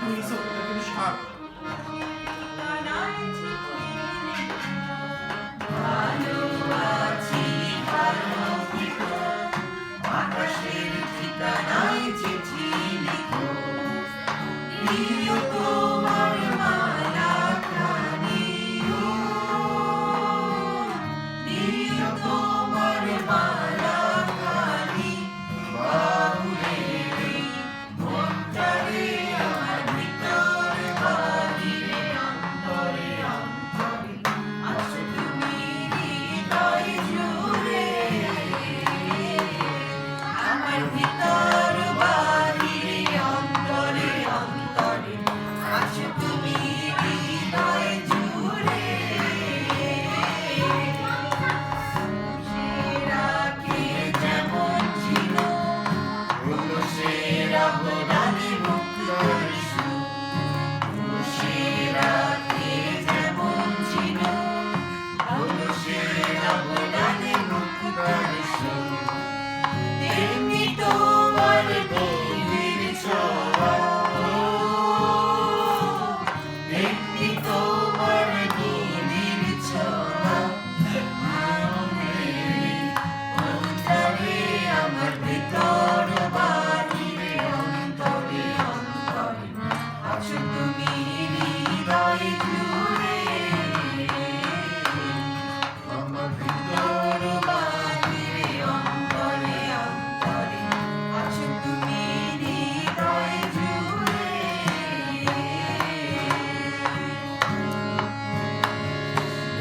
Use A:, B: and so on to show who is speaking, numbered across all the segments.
A: নিছো এটা কিন্তু সার।
B: আকাশের ঠিকানায় চিঠি লিখো, প্রিয় তোমার মালা খানিও, প্রিয় তোমার মালা খানি বাহুলের মনটারে আমার ভিতরে বাহিরে অন্তরে অন্তরে আছো তুমি হৃদয় জুড়ে, আমার ভিতর বাহিরে অন্তরে অন্তরে আছো তুমি হৃদয় জুড়ে। সেরাকে যেমন ছিল হলো সেরা বদানে মুক্তার সুর, সেরাকে যেমন ছিল হলো সেরা বদানে মুক্তার সুর, তেমনি তোমার নিবিড় ছোঁয়া, তেমনি তোমার নিবিড় ছোঁয়া অন্তরে আমার ভিতর বাহিরে অন্তরে অন্তরে আছো তুমি হৃদয় জুড়ে, আমার ভিতর বাহিরে অন্তরে অন্তরে আছো তুমি হৃদয় জুড়ে।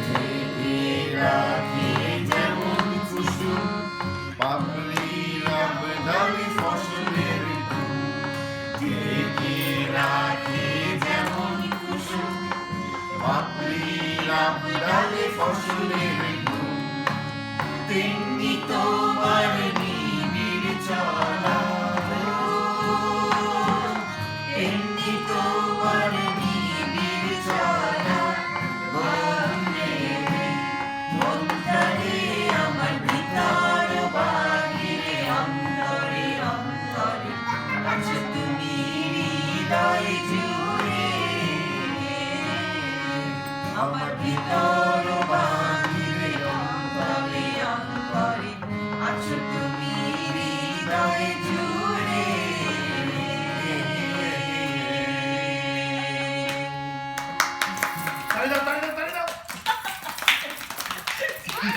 B: ঢেকে রাখি যেমন কুসুম পাপড়ি লাবডালি ফসলের ধুম, ঢেকে রাখি যেমন কুসুম পাপড়ি লাবডালি ফসলের ধুম, তেমনি তোমার